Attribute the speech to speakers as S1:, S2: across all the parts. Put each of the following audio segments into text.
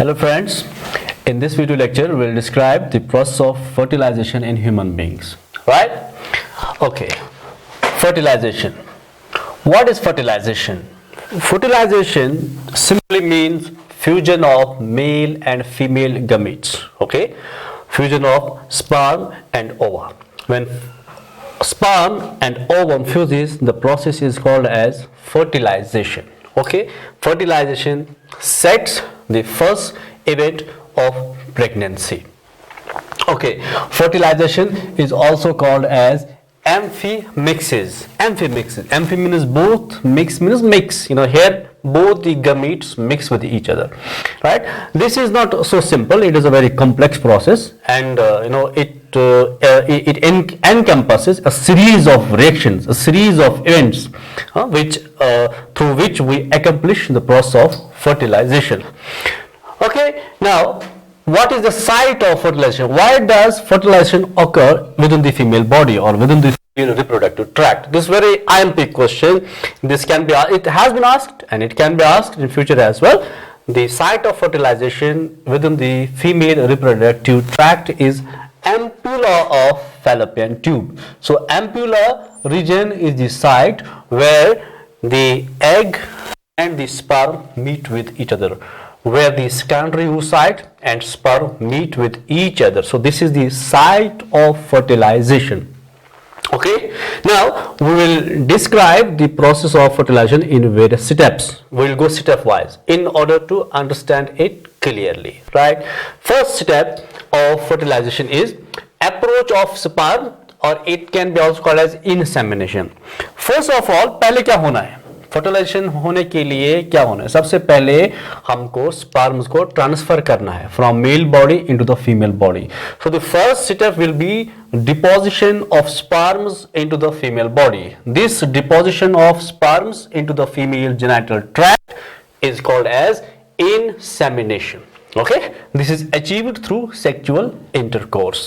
S1: Hello friends, in this video lecture we will describe the process of fertilization in human beings, right? Okay, fertilization. What is fertilization? Fertilization simply means fusion of male and female gametes, okay? Fusion of sperm and ova. When sperm and ovum fuses, the process is called as fertilization, okay? Fertilization sets the first event of pregnancy. Okay, fertilization is also called as amphimixis. Amphi means both, mix means mix. Here both the gametes mix with each other, right? This is not so simple. It is a very complex process, and it encompasses a series of reactions, a series of events, through which we accomplish the process of fertilization. Okay, now what is the site of fertilization? Why does fertilization occur within the female body or within the female reproductive tract? This very IMP question. This can be, it has been asked and it can be asked in future as well. The site of fertilization within the female reproductive tract is ampulla of fallopian tube. So ampulla region is the site where the egg and the sperm meet with each other, where the secondary oocyte and sperm meet with each other. So this is the site of fertilization. Okay, now we will describe the process of fertilization in various steps. We will go step wise in order to understand it clearly, right? First step of fertilization is approach of sperm, or it can be also called as insamination. First of all, पहले क्या होना है? Fertilisation होने के लिए क्या होना है? सबसे पहले हमको स्पर्म्स को ट्रांसफर करना है from male body into the female body. So the first step will be deposition of sperms into the female body. This deposition of sperms into the female genital tract is called as insamination. Okay, this is achieved through sexual intercourse.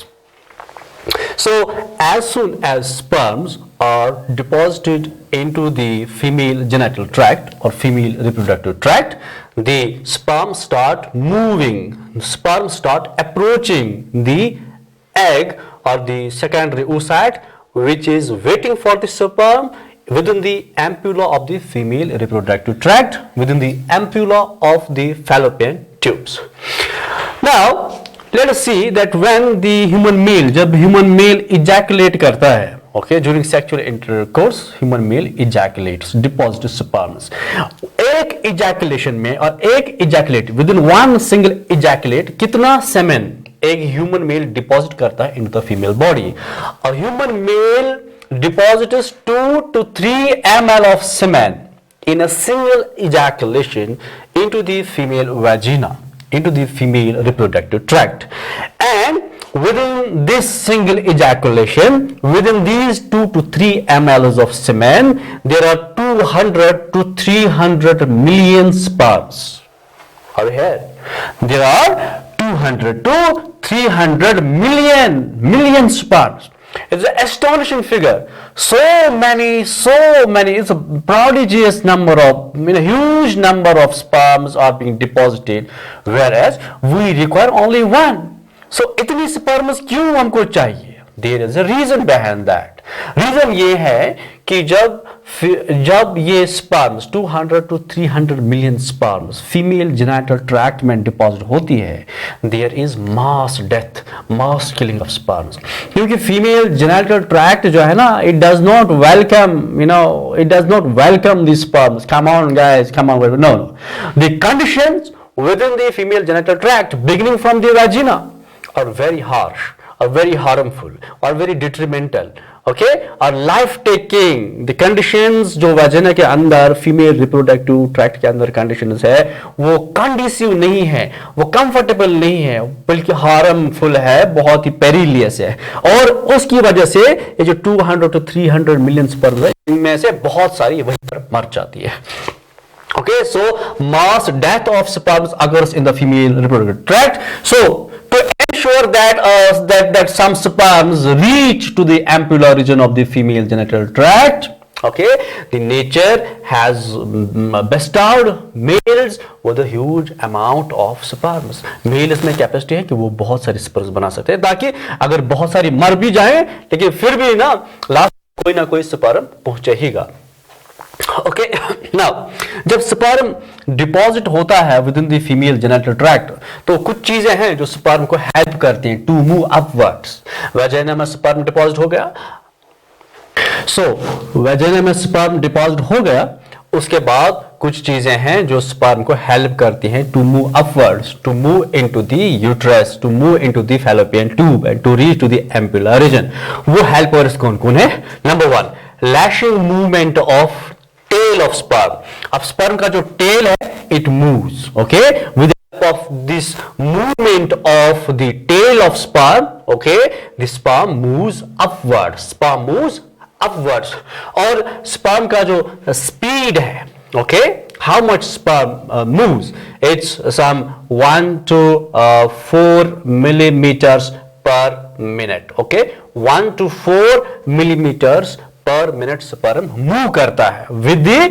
S1: So as soon as sperms are deposited into the female genital tract or female reproductive tract, the sperm start moving, sperm start approaching the egg or the secondary oocyte, which is waiting for the sperm within the ampulla of the female reproductive tract, within the ampulla of the fallopian tubes. Now let us see that when the human male, जब human male ejaculate करता है, okay, during sexual intercourse, human male ejaculates, deposits sperms. एक ejaculation में और एक ejaculate, within one single ejaculate, कितना semen एक human male deposit करता है into the female body? A human male deposits 2 to 3 ml of semen in a single ejaculation into the female vagina, into the female reproductive tract. And within this single ejaculation, within these 2 to 3 ml of semen, there are 200 to 300 million sperms. Are you here? There are 200 to 300 million sperms. It's an astonishing figure. So many, it's a prodigious number of, huge number of sperms are being deposited, whereas we require only one. So इतनी sperms क्यों हमको चाहिए? There is a reason behind that. Reason ये है कि जब ये sperms 200 to 300 million sperms female genital tract में deposit होती है, there is mass death, mass killing of sperms. क्योंकि female genital tract जो है ना, it does not welcome these sperms. Come on guys, come on. No. The conditions within the female genital tract beginning from the vagina are very harsh, are very harmful, are very detrimental, okay, are life taking. The conditions जो वजना के अंदर female reproductive tract के अंदर conditions है, वो conducive नहीं है, वो comfortable नहीं है, बल्कि harmful है, बहुत ही perilous है, और उसकी वजह से ये जो 200 to 300 million sperms है, इनमें से बहुत सारी वहीं पर मर जाती है. Okay, so mass death of sperms occurs in the female reproductive tract. So to ensure that some sperms reach to the ampulla region of the female genital tract, Okay, the nature has bestowed males with a huge amount of sperms. Males में capacity है कि वो बहुत सारे sperms बना सकते हैं, ताकि अगर बहुत सारी मर भी जाए लेकिन फिर भी ना लास्ट कोई ना कोई स्पर्म पहुंचेगा. ओके, नाउ जब स्पर्म डिपॉजिट होता है with in the female genital tract, तो कुछ चीजें हैं जो स्पर्म को हेल्प करती हैं टू मूव अपवर्ड्स. वजाइना में स्पर्म डिपॉजिट हो गया, वजाइना में स्पर्म डिपॉजिट हो गया, उसके बाद कुछ चीजें हैं जो स्पर्म को हेल्प करती हैं to move upwards, to move into the uterus, to move into the fallopian tube and to reach to the ampullar region. वो हेल्पर्स कौन कौन है? Number 1, lashing movement of tail of sperm. अब sperm का जो tail है it moves, okay, with of this movement of the tail of sperm, okay, the sperm moves upwards, sperm moves upwards. और sperm का जो speed है, okay, how much sperm moves? It's some 1 to 4 millimeters per minute, okay, 1 to 4 millimeters per minute sperm move करता है with the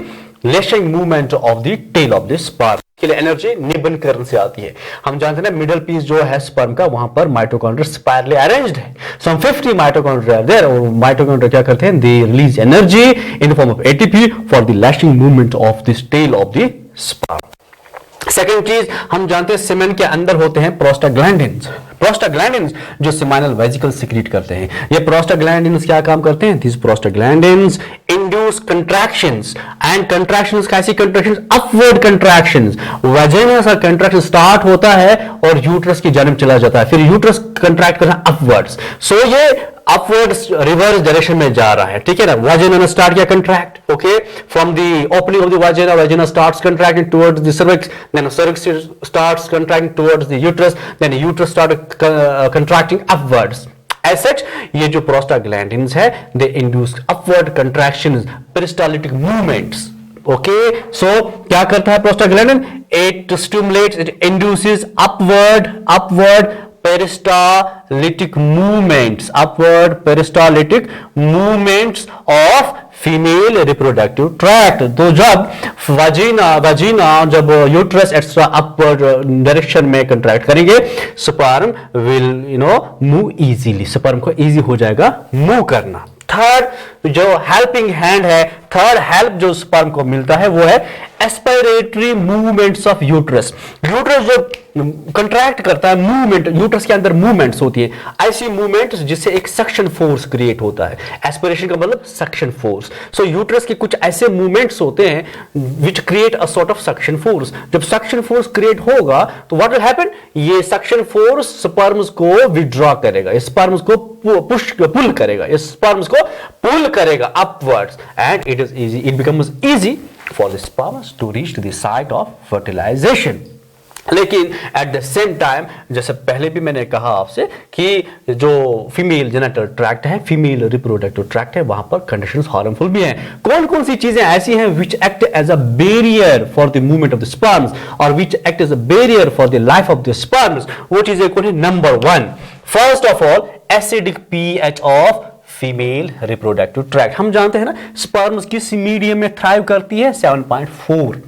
S1: lashing movement of the tail of the sperm. के लिए energy निबंधकरण से आती है. हम जानते हैं ना, मिडल पीस जो है स्पर्म का, वहां पर माइटोकॉन्ड्रिया स्पाइरली अरेंज्ड है. सम 50 माइटोकॉन्ड्रिया आर देयर, और माइटोकॉन्ड्रिया क्या करते हैं? They release energy in form of ATP for the lashing movement of this tail of the sperm. Second चीज हम जानते हैं, सीमेन के अंदर होते हैं प्रोस्टाग्लैंडिन्स. प्रोस्टाग्लैंडिन्स जो सेमाइनल वेसिकल सिक्रीट करते हैं. ये प्रोस्टाग्लैंडिन्स क्या काम करते हैं? This prostaglandins induce contractions, and contractions कैसी कंट्रैक्शंस? Upward contractions. वजाइना का कंट्रैक्शन स्टार्ट होता है और यूट्रस की जानब चला जाता है, फिर यूट्रस कंट्रैक्ट करना अपवर्ड्स. सो ये अपवर्ड्स रिवर्स डायरेक्शन में जा रहा है, ठीक है ना. वजाइना ने स्टार्ट किया contract, okay, from the opening of the vagina, vagina starts contracting towards the cervix, then cervix starts contracting towards the uterus, then uterus start contracting upwards. As such, ये जो प्रोस्टाग्लैंडिन्स है, they induce upward contractions, peristaltic movements. Okay, so क्या करता है prostaglandin? It stimulates, it induces upward peristaltic movements, upward peristaltic movements of female reproductive tract. तो जब वजीना जब uterus extra upward direction में कंट्रैक्ट करेंगे, sperm will move easily, sperm को easy हो जाएगा मूव करना. थर्ड जो हेल्पिंग हैंड है, थर्ड हेल्प जो स्पर्म को मिलता है वो है एस्पिरेटरी मूवमेंट्स ऑफ यूट्रस. यूट्रस जो कंट्रैक्ट करता है, मूवमेंट, यूट्रस के अंदर मूवमेंट्स होती है, ऐसी मूवमेंट्स जिससे एक सक्शन फोर्स क्रिएट होता है. एस्पिरेशन का मतलब सक्शन फोर्स. सो यूट्रस के कुछ ऐसे मूवमेंट्स होते हैं which create a sort of suction force. जब सक्शन फोर्स क्रिएट होगा तो व्हाट विल हैपन? ये सक्शन फोर्स स्पर्म्स को विड्रॉ करेगा, स्पर्म्स को पुल करेगा, स्पर्म्स को पुल करेगा upwards, and it is easy, it becomes easy for the sperms to reach to the site of fertilization. लेकिन एट द सेम टाइम, जैसे पहले भी मैंने कहा आपसे कि जो फीमेल जेनिटल ट्रैक्ट है, फीमेल रिप्रोडक्टिव ट्रैक्ट है, वहां पर कंडीशंस हार्मफुल भी हैं. कौन कौन सी चीजें ऐसी हैं which act as a barrier for the movement of the sperms और which act as a barrier for the life of the sperms? वो चीजें कौन है? Number 1, first of all acidic pH of female reproductive tract. हम जानते हैं ना, sperms किस मीडियम में थ्राइव करती है? 7.4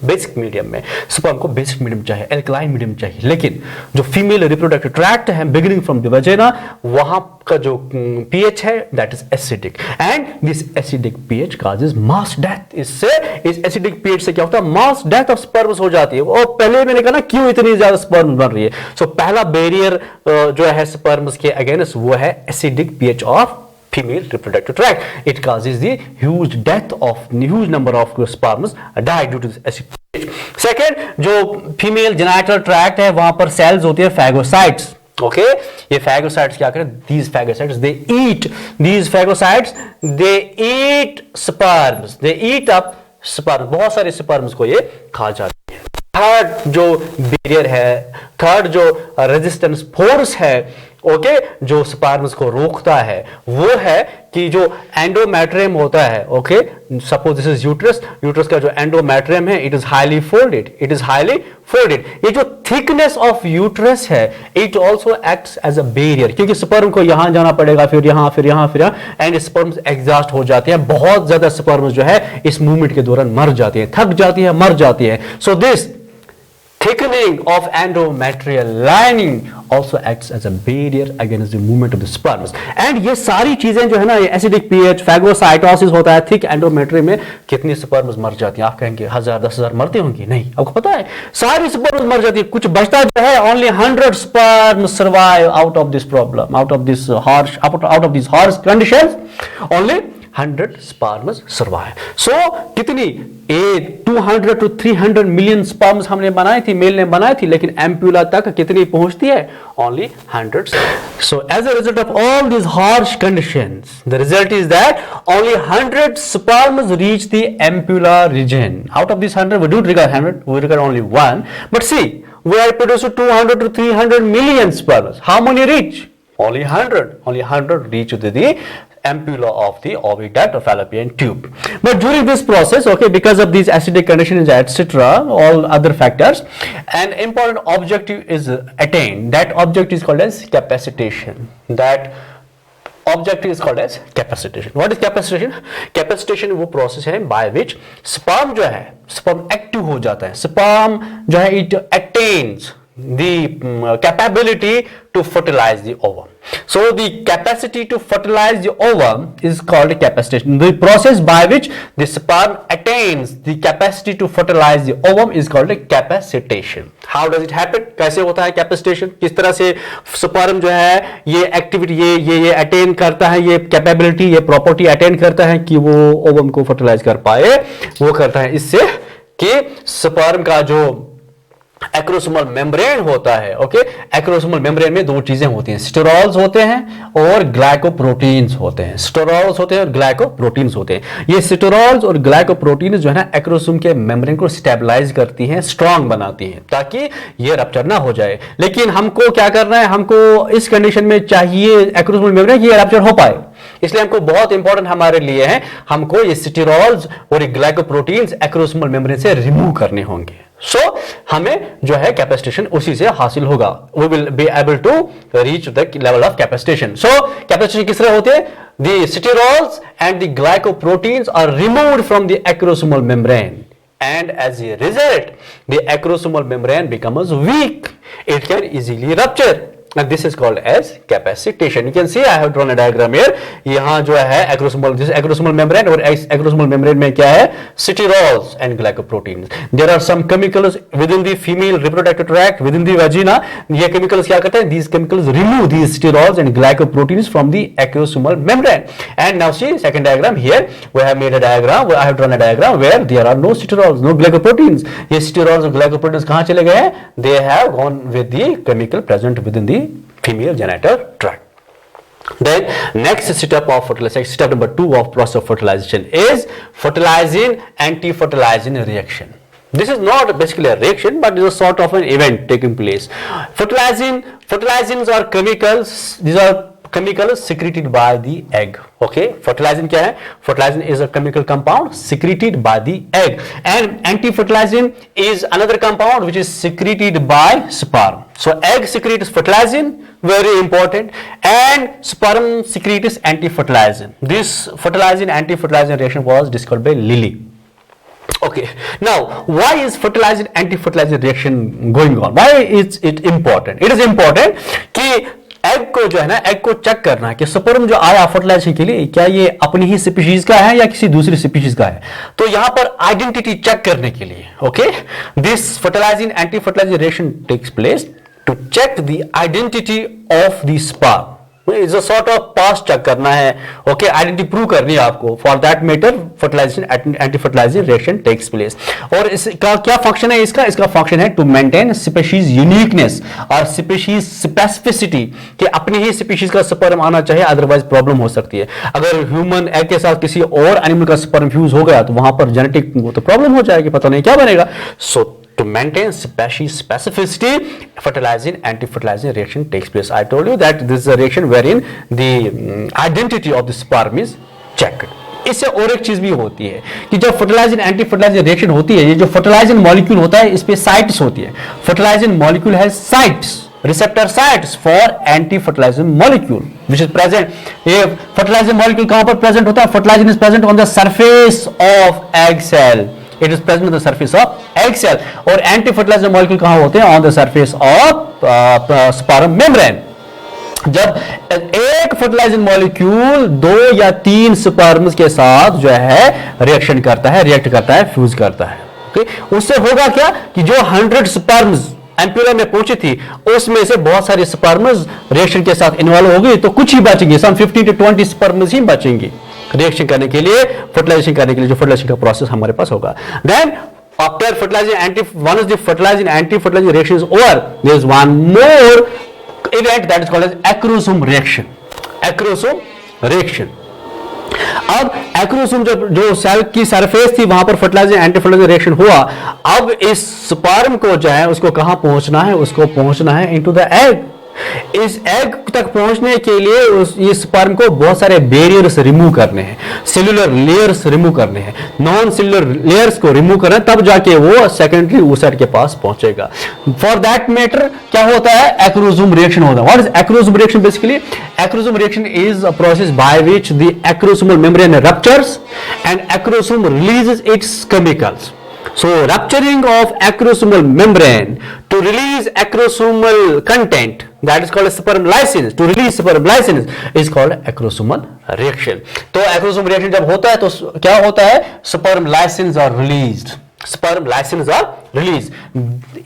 S1: बेसिक मीडियम में. स्पर्म को बेसिक मीडियम चाहिए, एल्कलाइन मीडियम चाहिए. लेकिन जो फीमेल रिप्रोडक्टिव ट्रैक्ट है, बिगिनिंग फ्रॉम द वजाइना, वहां का जो पीएच है that is acidic, and this acidic pH causes mass death. इससे, इस एसिडिक पीएच से क्या होता है? मास डेथ ऑफ स्पर्म्स हो जाती है. और पहले मैंने कहा ना क्यों इतनी ज्यादा स्पर्म बन रही है. सो पहला बैरियर जो है स्पर्म्स के अगेंस्ट वो है acidic pH of female reproductive tract. It causes the huge death of huge number of sperms die due to this acid pH. Second, जो female genital tract है वहां पर cells होती है phagocytes. Okay, ये phagocytes क्या करें? These phagocytes these phagocytes they eat sperms. They eat up sperms. बहुत सारे sperms को ये खा जाते हैं. थर्ड जो बैरियर है, थर्ड जो रेजिस्टेंस फोर्स है, ओके, जो स्पर्म्स को रोकता है वो है कि जो एंडोमेट्रियम होता है, okay, suppose this is uterus, uterus का जो एंडोमेट्रियम है it is highly folded, it is highly folded. ये जो थिकनेस ऑफ यूट्रस है it also acts as a barrier, क्योंकि स्पर्म को यहां जाना पड़ेगा, फिर यहां, फिर यहां, फिर यहां, एंड स्पर्म्स एग्जॉस्ट हो जाते हैं। बहुत ज्यादा स्पर्म्स जो है इस मूवमेंट के दौरान मर जाती है, थक जाती है, मर जाती है। So this thickening of endometrial lining also acts as a barrier against the movement of the sperms. And ये सारी चीजें जो है ना, ये एसिडिक पीएच, फैगोसाइटोसिस होता है, थिक एंडोमेट्रियम में कितनी स्पर्म्स मर जाती हैं? आप कहेंगे 1000 10,000 मरती होंगी, नहीं, आपको पता है सारी स्पर्म्स मर जाती है, कुछ बचता जो है only 100 sperms survive out of this problem, out of this harsh conditions, only 100 sperms survive. So कितनी 200 to 300 million sperms हमने बनाई थी, मेल ने बनाई थी, लेकिन एम्प्यूला तक कितनी पहुंचती है? Only 100. So as a result of all these harsh conditions, the result is that only 100 sperms reach the ampulla region. Out of these 100, we don't regard 100, we regard only one. But see, we are producing 200 to 300 million sperms. How many reach? Only 100. Only 100 reach to the ampulla of the oviduct or fallopian tube. But during this process, okay, because of these acidic conditions, etc., all other factors, an important objective is attained. That objective is called as capacitation. That objective is called as capacitation. What is capacitation? Capacitation वो process है by which sperm जो है, sperm active हो जाता है, sperm जो है it attains the capability to fertilize the ovum. So the capacity to fertilize the ovum is called capacitation. The process by which the sperm attains the capacity to fertilize the ovum is called capacitation. How does it happen? कैसे होता है capacitation? किस तरह से sperm जो है ये activity ये attain करता है, ये capability, ये property attain करता है कि वो ovum को fertilize कर पाए? वो करता है इससे कि sperm का जो एक्रोसोमल मेम्ब्रेन होता है, ओके, एक्रोसोमल मेम्ब्रेन में दो चीजें होती हैं, स्टेरॉल्स होते हैं और ग्लाइकोप्रोटीन्स होते हैं। स्टेरॉल्स होते हैं और ग्लाइकोप्रोटीन्स होते हैं। ये स्टेरॉल्स और ग्लाइकोप्रोटीन्स जो है ना एक्रोसोम के मेम्ब्रेन को स्टेबलाइज करती हैं, स्ट्रांग बनाती हैं ताकि ये रप्चर ना हो जाए। लेकिन हमको क्या करना है, हमको इस कंडीशन में चाहिए एक्रोसोमल मेम्ब्रेन कि ये रप्चर हो पाए, इसलिए हमको बहुत इंपॉर्टेंट हमारे लिए है, हमको ये स्टेरॉल्स और ग्लाइकोप्रोटीन्स एक्रोसोमल मेम्ब्रेन से रिमूव करने होंगे। सो हमें जो है कैपेसिटेशन उसी से हासिल होगा। We will be able to reach the level of capacitation. So capacitation किस तरह होते हैं? The sterols and the glycoproteins are removed from the acrosomal membrane and as a result the acrosomal membrane becomes weak, it can easily rupture and this is called as capacitation. You can see I have drawn a diagram here. यहाँ जो है acrosomal membrane और acrosomal membrane में क्या है? Sterols and glycoproteins. There are some chemicals within the female reproductive tract, within the vagina. ये chemicals क्या करते हैं? These chemicals remove these sterols and glycoproteins from the acrosomal membrane. And now see second diagram here. We have made a diagram. I have drawn a diagram where there are no sterols, no glycoproteins. ये sterols और glycoproteins कहाँ चले गए हैं? They have gone with the chemical present within the female genital tract. Then next step of fertilization, step number 2 of process of fertilization is fertilizing anti-fertilizing reaction. This is not basically a reaction but is a sort of an event taking place. Fertilizings are chemicals, these are chemicals secreted by the egg. Okay, fertilizing क्या है? Fertilizing is a chemical compound secreted by the egg, and anti-fertilizing is another compound which is secreted by sperm. So egg secretes fertilizing, very important, and sperm secretes anti-fertilizing. This fertilizing anti-fertilizing reaction was discovered by Lilly. Okay, now why is fertilizing anti-fertilizing reaction going on? Why is it important? It is important कि egg को जो है ना, egg को check करना है कि sperm जो आया फर्टिलाइजेशन के लिए क्या ये अपनी ही स्पीशीज का है या किसी दूसरी स्पीशीज का है। तो यहां पर आइडेंटिटी चेक करने के लिए, okay, this fertilizing anti fertilizing reaction takes place to check the identity of the sperm. Is a sort of pass check करना है, ओके, आइडेंटिटी प्रूव करनी है आपको। For that matter fertilization anti fertilizing reaction takes place. और इसका क्या function है? इसका फंक्शन है टू मेंटेन स्पीशीज यूनिकनेस और स्पीशीज स्पेसिफिसिटी, कि अपनी ही स्पीशीज का स्पर्म आना चाहिए, अदरवाइज प्रॉब्लम हो सकती है। अगर ह्यूमन एग के साथ किसी और एनिमल का स्पर्म फ्यूज हो गया तो वहां पर जेनेटिक तो प्रॉब्लम हो जाएगी, पता नहीं क्या बनेगा। सो to maintain specificity, fertilizing anti-fertilizing reaction takes place. I told you that this is a reaction wherein the identity of the sperm is checked. इससे और एक चीज भी होती है कि जब फर्टिलाइजिंग एंटी फर्टिलाइजिंग रिएक्शन होती है, ये जो फर्टिलाइजिंग मॉलिक्यूल होता है इस पे साइट्स होती है. Fertilising molecule has sites, receptor sites for anti-fertilizing molecule which is present. ये fertilizing molecule कहां पर present होता है? Fertilizing is present on the surface of egg cell. It is present on the surface of egg cell. और anti-fertilizing molecule कहां होते हैं? On the surface of sperm membrane. जब एक फर्टिलाइजिंग मॉलिक्यूल 2 या 3 स्पर्म्स के साथ जो है रिएक्शन करता है, रिएक्ट करता है, फ्यूज करता है, okay? उससे होगा क्या कि जो 100 स्पर्म्स एम्प्यूला में पहुंची थी उसमें से बहुत सारे स्पर्म्स रिएक्शन के साथ इन्वॉल्व हो गई, तो कुछ ही बचेंगे, सम 15 to 20 स्पर्म्स ही बचेंगे रिएक्शन करने के लिए, फर्टिलाइजेशन करने के लिए, जो फर्टिलाइजेशन का प्रोसेस हमारे पास होगा. Then after fertilizing once the fertilizing anti-fertilizing reaction is over, there is one more event that is called as acrosome reaction. Acrosome reaction. अब एक्रोसोम जो सेल की सरफेस थी वहां पर फर्टिलाइजिंग एंटी फर्टिलाइजिंग रिएक्शन हुआ. अब इस स्पर्म को जो है उसको कहां पहुंचना है? उसको पहुंचना है इनटू द एग. इस एग तक पहुंचने के लिए इस स्पर्म को बहुत सारे बैरियर्स रिमूव करने हैं, सेल्यूलर लेयर्स रिमूव करने हैं, नॉन सेल्यूलर लेयर्स को रिमूव करना, तब जाके वो सेकेंडरी oocyte के पास पहुंचेगा. फॉर दैट मैटर क्या होता है? एक्रोसोम रिएक्शन होता है. What is acrosome reaction? Basically acrosome reaction is a process by which the acrosomal membrane ruptures and acrosome releases its chemicals. So rupturing of acrosomal membrane to release acrosomal content, that is called sperm lysis. To release sperm lysis is called acrosomal reaction. तो acrosome reaction जब होता है तो क्या होता है? Sperm lysins are released. Sperm lysins are released.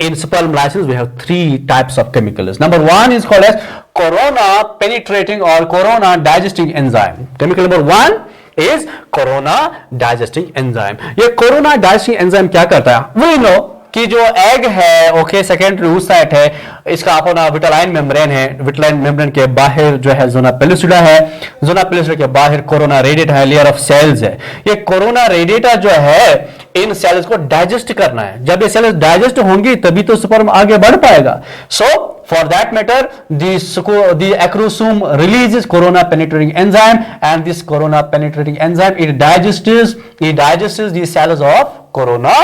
S1: In sperm lysins we have 3 types of chemicals. Number 1 is called as corona penetrating or corona digesting enzyme. Chemical number 1 is corona digesting enzyme. ये corona digesting enzyme क्या करता है? We know कि जो egg है, okay, secondary oocyte है, इसका अपना विटालाइन मेम्ब्रेन है, विटालाइन मेम्ब्रेन के बाहर जो है जोना पेलिसिडा है, जोना पेलिसिडा के बाहर कोरोना रेडिएटा है, लेयर ऑफ सेल्स है. ये कोरोना रेडिएटा जो है इन सेल्स को डाइजेस्ट करना है. जब ये सेल्स डाइजेस्ट होंगी तभी तो स्पर्म आगे बढ़ पाएगा. सो for that matter the acrosome releases corona penetrating enzyme, and this corona penetrating enzyme it digests the cells of corona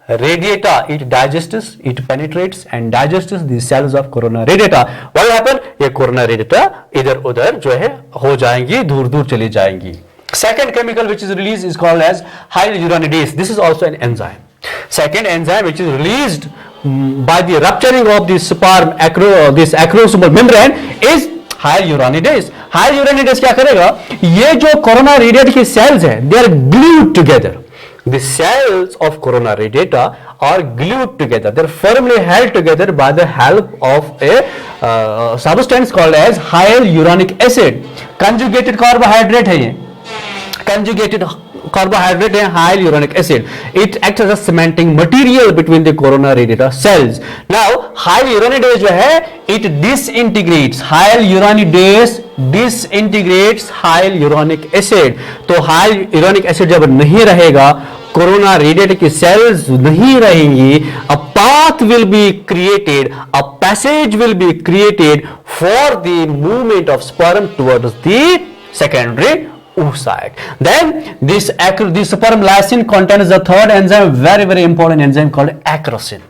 S1: radiata. It digests, it penetrates and digests the cells of corona radiata. What will happen? ये corona radiata इधर उधर जो है हो जाएंगी, दूर दूर चली जाएंगी. Second chemical which is released is called as hyaluronidase. This is also an enzyme. Second enzyme which is released by the rupturing of the sperm this acrosomal membrane is hyaluronidase. Hyaluronidase क्या करेगा? ये जो corona radiata की cells है, they are glued together. The cells of corona radiata are glued together. They are firmly held together by the help of a substance called as hyaluronic acid. Conjugated carbohydrate है ये. Conjugated carbohydrate है hyaluronic acid. It acts as a cementing material between the corona radiata cells. Now hyaluronidase जो है it disintegrates. Hyaluronidase disintegrates hyaluronic acid. तो hyaluronic acid जब नहीं रहेगा, corona radiata की सेल्स नहीं रहेंगी, a path will be created, a passage will be created for the movement of sperm towards the secondary oocyte. Then this sperm lysin contains the third enzyme, very important enzyme called acrosin.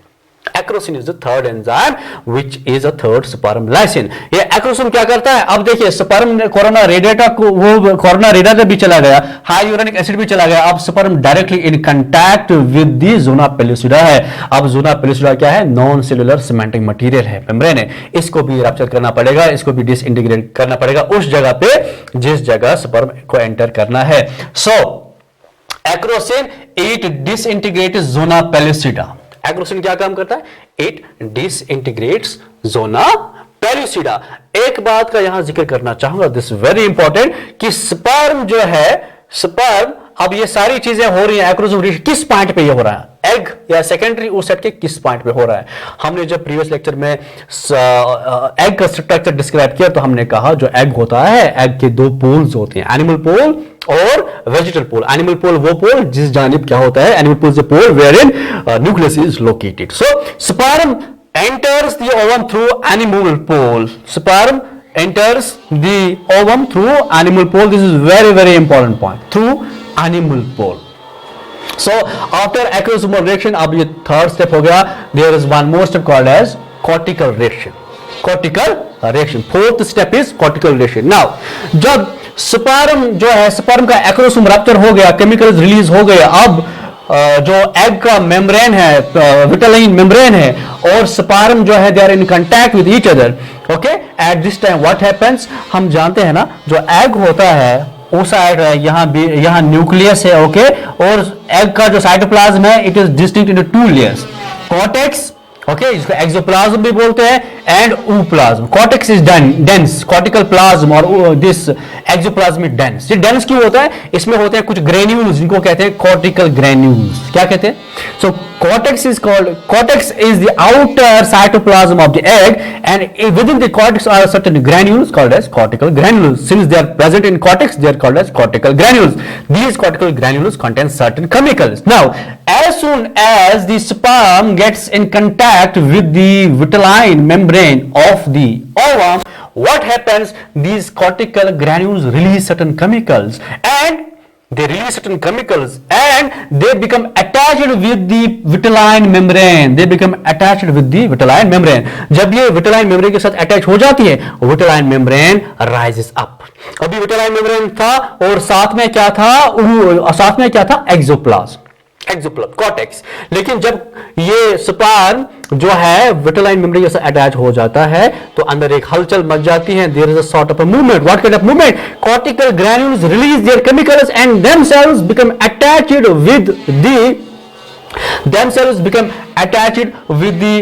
S1: Acrosin is the third enzyme which is a third sperm lysin. ये acrosin क्या करता है? अब देखिए sperm ने corona radiata को, वो corona radiata भी चला गया, hyaluronic acid भी चला गया, अब sperm directly in contact with the zona pellucida है. अब zona pellucida क्या है? नॉन सेलुलर सीमेंटिंग मटेरियल है, मेम्ब्रेन है. इसको भी रप्चर करना पड़ेगा, इसको भी डिसइंटीग्रेट करना पड़ेगा उस जगह पे जिस जगह sperm को एंटर करना है. So acrosin it disintegrates zona pellucida. Acrosin क्या काम करता है? It disintegrates zona pellucida. एक बात का यहां जिक्र करना चाहूंगा, दिस वेरी इंपॉर्टेंट, कि स्पर्म जो है, स्पर्म, अब ये सारी चीजें हो रही है एक्रोसोम रिएक्शन किस पॉइंट पे ये हो रहा है? एग या सेकेंडरी oocyte के किस पॉइंट पे हो रहा है? हमने जब प्रीवियस लेक्चर में एग का स्ट्रक्चर डिस्क्राइब किया तो हमने कहा जो एग होता है, एग के 2 पोल्स होते हैं, एनिमल पोल और वेजिटल पोल। एनिमल पोल वो पोल जिस जानिब क्या होता है, animal pole is the pole where in nucleus is located. So sperm enters the ovum through animal pole. Sperm enters the ovum through animal pole. This is very important point. Through animal pole. So after acrosomal reaction, अब ये third step हो गया. There is one more step called as cortical reaction. Cortical reaction. Fourth step is cortical reaction. Now जब sperm जो है, sperm का acrosome rupture हो गया, chemicals रिलीज हो गए, अब जो एग का मेम्ब्रेन है, विटालाइन मेम्ब्रेन है, और स्पर्म जो है they are in contact with each other. Okay, at this time what happens, हम जानते हैं ना जो एग होता है वो साइड यहाँ न्यूक्लियस है। ओके, और एग का जो साइटोप्लाज्म है it is distinct into two layers, cortex, okay, इसको एक्सोप्लाज्म भी बोलते हैं, एंड ooप्लाज्म। Cortex is dense, cortical plasm और दिस एक्सोप्लाज्म इज डेंस। ये डेंस क्यों होता है? इसमें होते हैं कुछ ग्रेन्यूल्स जिनको कहते हैं कॉर्टिकल ग्रेन्यूल्स। क्या कहते हैं? सो cortex is the outer cytoplasm of the egg, and within the cortex are certain granules called as cortical granules. Since they are present in cortex, they are called as cortical granules. These cortical granules contain certain chemicals. Now as soon as the sperm gets in contact with the vitelline membrane of the ovum, what happens? These cortical granules release certain chemicals, and they release certain chemicals and they become attached with the vitelline membrane. They become attached with the vitelline membrane. जब ये vitelline membrane के साथ attach हो जाती है, vitelline membrane rises up. अभी vitelline membrane था और साथ में क्या था? Axoplasm, cortex. लेकिन जब ये स्पर्म जो है विटालाइन मेम्ब्रेन के साथ अटैच हो जाता है तो अंदर एक हलचल मच जाती है। There is a sort of a movement. What kind of movement? Cortical granules release their chemicals and themselves become attached with the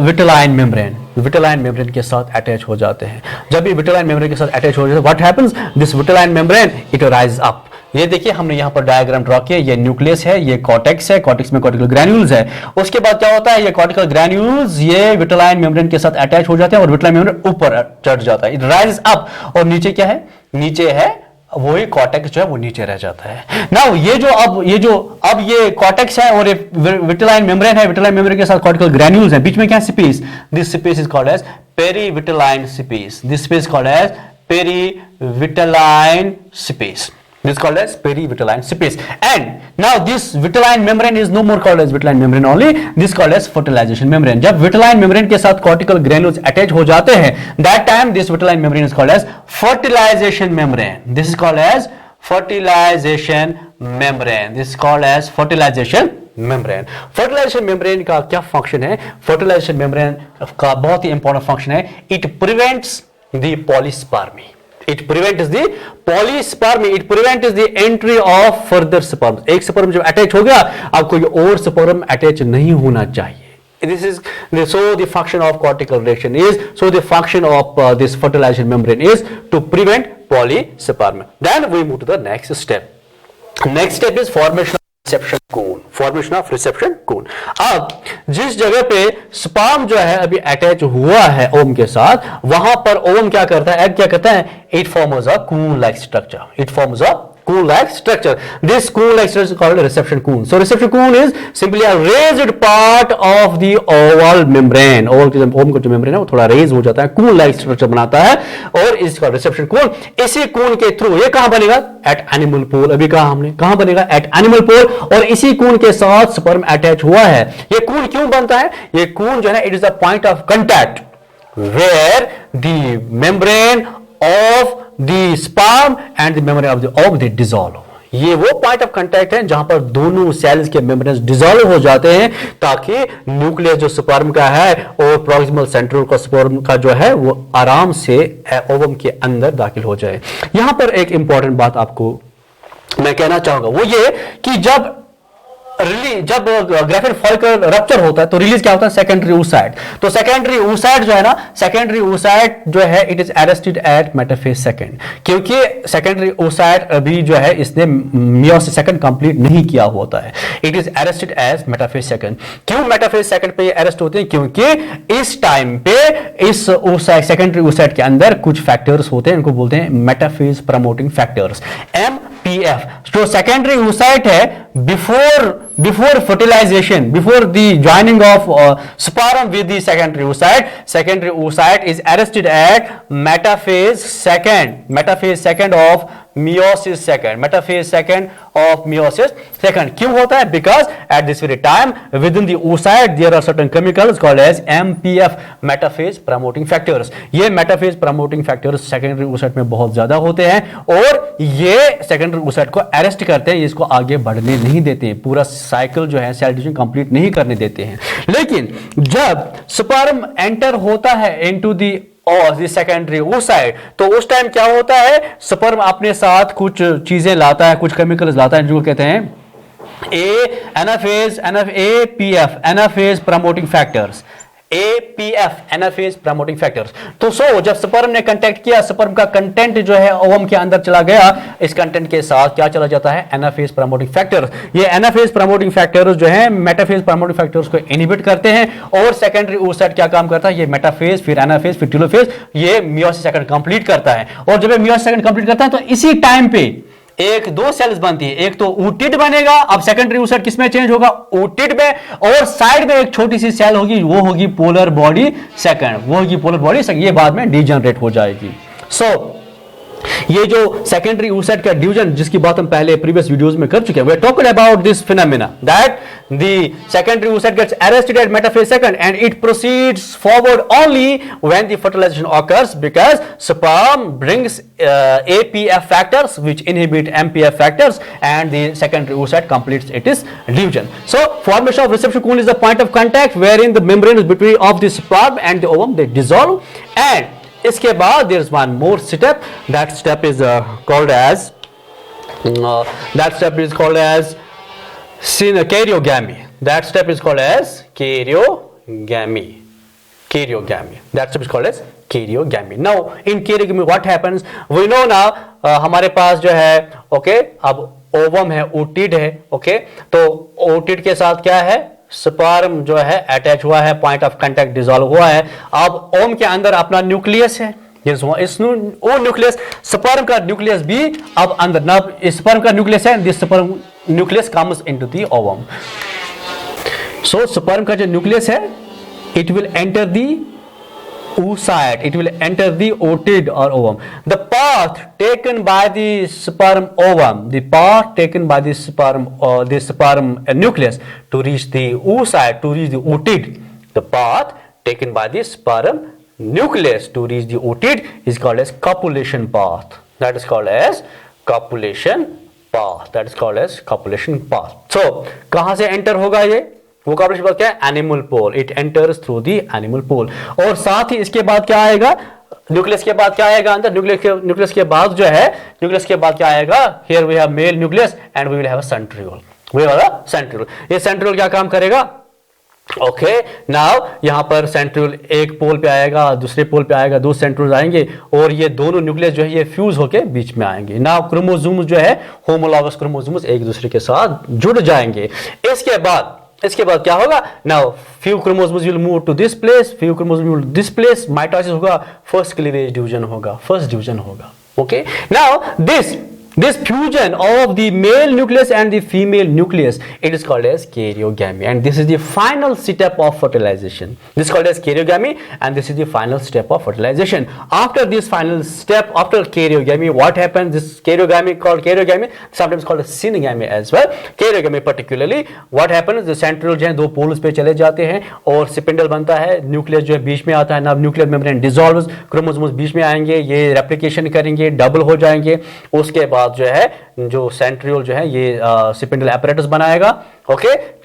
S1: vitelline membrane. Vitelline membrane के साथ अटैच हो जाते हैं। जब ये विटालाइन मेम्ब्रेन के साथ अटैच हो जाते हैं, what happens? This vitelline membrane it rise up. ये देखिए हमने यहाँ पर डायग्राम ड्रॉ किया, ये न्यूक्लियस है, ये कॉर्टेक्स है, कॉर्टेक्स में कॉर्टिकल ग्रैन्यूल्स है। उसके बाद क्या होता है? ये कॉर्टिकल ग्रैन्यूल्स ये विटालाइन मेम्ब्रेन के साथ अटैच हो जाते हैं और विटालाइन मेम्ब्रेन ऊपर चढ़ जाता है, इट राइज अप। और नीचे क्या है? नीचे है वही कॉर्टेक्स जो है वो नीचे रह जाता है। नाउ ये कॉर्टेक्स है और ये विटालाइन मेम्ब्रेन है, विटालाइन मेम्ब्रेन के साथ कॉर्टिकल ग्रैन्यूल्स है, बीच में क्या space? This space is called as perivitelline space. This space called as perivitelline space. This is called as perivitelline space. And now this vitelline membrane is no more called as vitelline membrane only. This is called as fertilization membrane. जब vitelline membrane के साथ cortical granules attach हो जाते हैं, that time this vitelline membrane is called as fertilization membrane. This is called as fertilization membrane. This is called as fertilization membrane. Fertilization membrane का क्या function है? Fertilization membrane का बहुत ही important function है. It prevents the polyspermy. It prevents the polyspermy. It prevents the entry of further sperm. एक sperm जब attach हो गया, अब कोई और sperm attach नहीं होना चाहिए. So the function of cortical reaction is, so the function of this fertilization membrane is to prevent polyspermy. Then we move to the next step. Next step is formation of reception cone. Formation of reception cone. अब जिस जगह पे sperm जो है अभी attach हुआ है ovum के साथ, वहां पर ओवम क्या करता है? एग क्या करता है? It forms a cone-like structure. It forms a cone-like structure. This cone-like structure is called a reception cone. So reception cone is simply a raised part of the oval membrane. Ovum का जो membrane है वो थोड़ा raise हो जाता है, cone-like structure बनाता है और इसका रिसेप्शन कोन। इसी कोन के थ्रू ये कहां बनेगा? एट एनिमल पोल। अभी कहा हमने, कहां बनेगा? Eight animal pole. और इसी कोन के साथ स्पर्म अटैच हुआ है। ये कोन क्यों बनता है? ये कोन जो है it is a point of contact where the membrane of the sperm and the membrane of the ovum they dissolve. ये वो पॉइंट ऑफ कांटेक्ट है जहां पर दोनों सेल्स के मेम्ब्रेन्स डिसॉल्व हो जाते हैं ताकि न्यूक्लियस जो स्पर्म का है और प्रॉक्सिमल सेंट्रोल का स्पर्म का जो है वो आराम से ओवम के अंदर दाखिल हो जाए। यहां पर एक इंपॉर्टेंट बात आपको मैं कहना चाहूंगा वो ये कि जब रिलीज, जब ग्रेफिन फॉलिकल रप्चर होता है तो रिलीज क्या होता है, सेकेंडरी oocyte। तो सेकेंडरी oocyte जो है ना, सेकेंडरी oocyte जो है it is arrested at metaphase second, क्योंकि सेकेंडरी oocyte अभी जो है इसने मियोसिस सेकंड कंप्लीट नहीं किया होता है, it is arrested as metaphase second. क्यों मेटाफेज सेकंड पे ये अरेस्ट होते हैं, क्योंकि इस टाइम पे इस सेकेंडरी oocyte के अंदर कुछ फैक्टर्स होते हैं, इनको बोलते हैं मेटाफेज प्रमोटिंग फैक्टर्स, MPF। जो सेकेंडरी oocyte है before fertilization, before the joining of sperm with the secondary oocyte is arrested at metaphase second of meiosis second। क्यों होता है, because at this very time within the oocyte there are certain chemicals called as MPF, metaphase promoting factors। ये metaphase promoting factors secondary oocyte में बहुत ज्यादा होते हैं और ये secondary oocyte को अरेस्ट करते हैं, इसको आगे बढ़ने नहीं देते हैं, पूरा साइकिल जो है सेल डिवीजन कंप्लीट नहीं करने देते हैं। लेकिन जब स्पर्म एंटर होता है इनटू दी और सेकेंडरी oocyte, तो उस टाइम क्या होता है, स्पर्म अपने साथ कुछ चीजें लाता है, कुछ केमिकल्स लाता है जो कहते हैं APF, anaphase promoting factors, APF, anaphase promoting factors. तो जब स्पर्म ने कांटेक्ट किया, स्पर्म का कंटेंट जो है ओवम के अंदर चला गया, इस कंटेंट के साथ क्या चला जाता है, एनाफेज प्रमोटिंग फैक्टर्स। ये एनाफेज प्रमोटिंग फैक्टर्स जो है मेटाफेज प्रमोटिंग फैक्टर्स को इनहिबिट करते हैं और सेकेंडरी oocyte क्या काम करता है, ये मेटाफेज, फिर एनाफेज, फिर टेलोफेज, ये मियोसिस सेकंड कंप्लीट करता है। और जब ये मियोसिस सेकंड कंप्लीट करता है तो इसी टाइम पे एक दो सेल्स बनती है, एक तो oocyte बनेगा, अब सेकेंडरी oocyte किसमें चेंज होगा, oocyte में, और साइड में एक छोटी सी सेल होगी, वो होगी पोलर बॉडी सेकंड, ये बाद में डीजनरेट हो जाएगी। ये जो सेकेंडरी oocyte का डिवीजन जिसकी बात हम पहले प्रीवियस वीडियोस में कर चुके हैं, we are talking about this phenomena that the secondary oocyte gets arrested at metaphase second and it proceeds forward only when the fertilization occurs because sperm brings APF factors which inhibit MPF factors and the secondary oocyte completes its division. So formation of reception coon is the point of contact wherein the membranes between of the sperm and the ovum they dissolve, and इसके बाद there is one more step, that step is called as karyogamy. That step is called as karyogamy. That step is called as karyogamy. Now in karyogamy what happens, we know now हमारे पास जो है अब ovum है, oocyte है, तो oocyte के साथ क्या है, स्पर्म जो है अटैच हुआ है, पॉइंट ऑफ कांटेक्ट डिसॉल्व हुआ है। अब ओम के अंदर अपना न्यूक्लियस है, वो न्यूक्लियस, स्पर्म का न्यूक्लियस भी अब अंदर ना, स्पर्म का न्यूक्लियस है, this sperm nucleus comes into the ovum. So sperm का जो न्यूक्लियस है it will enter the oocyte, it will enter the oocyte or ovum. The path taken by the sperm ovum, the path taken by the sperm nucleus to reach the oocyte, to reach the oocyte, the path taken by the sperm nucleus to reach the oocyte is called as copulation path. That is called as copulation path. So कहां से enter होगा ये, वो corporation path क्या है, animal pole, it enters through the animal pole. और साथ ही इसके बाद क्या आएगा, न्यूक्लियस के बाद क्या आएगा अंदर, न्यूक्लियस के बाद जो है, न्यूक्लियस के बाद क्या आएगा, here we have male nucleus and we will have a centriole. ये सेंट्रियोल क्या काम करेगा, नाउ यहां पर सेंट्रियोल एक पोल पे आएगा, दूसरे पोल पे आएगा, दो सेंट्रियोल आएंगे और ये दोनों न्यूक्लियस जो है ये फ्यूज होके बीच में आएंगे। नाउ क्रोमोसोम्स जो है, होमोलॉगस क्रोमोसोम्स एक दूसरे के साथ जुड़ जाएंगे। इसके बाद क्या होगा, now few chromosomes will move to this place, few chromosomes will this place, mitosis होगा, फर्स्ट क्लीवेज डिवीजन होगा, okay. Now this fusion of the male nucleus and the female nucleus, it is called as karyogamy, and this is the final step of fertilization. This is called as karyogamy and this is the final step of fertilization. After this final step, after karyogamy, what happens, this karyogamy, sometimes called as synagamy as well. Karyogamy particularly what happens, the centriole जो है दो poles पे चले जाते हैं और spindle बनता है, न्यूक्लियस जो है बीच में आता है, ना न्यूक्लियर मेम्ब्रेन डिसॉल्व्स, क्रोमोसोम्स बीच में आएंगे, ये रेप्लिकेशन करेंगे, डबल हो जाएंगे, उसके बाद जो है जो सेंट्रियोल जो है ये स्पिंडल apparatus बनाएगा,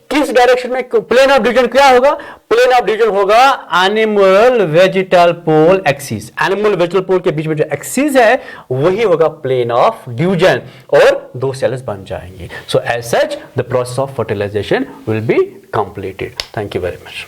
S1: किस डायरेक्शन में प्लेन ऑफ डिवीजन क्या होगा? प्लेन ऑफ डिवीजन होगा animal vegetal pole axis. Animal vegetal पोल के बीच में जो एक्सिस है वही होगा प्लेन ऑफ डिवीजन और दो सेल्स बन जाएंगे। So as such the process of fertilization will be completed. Thank you very much.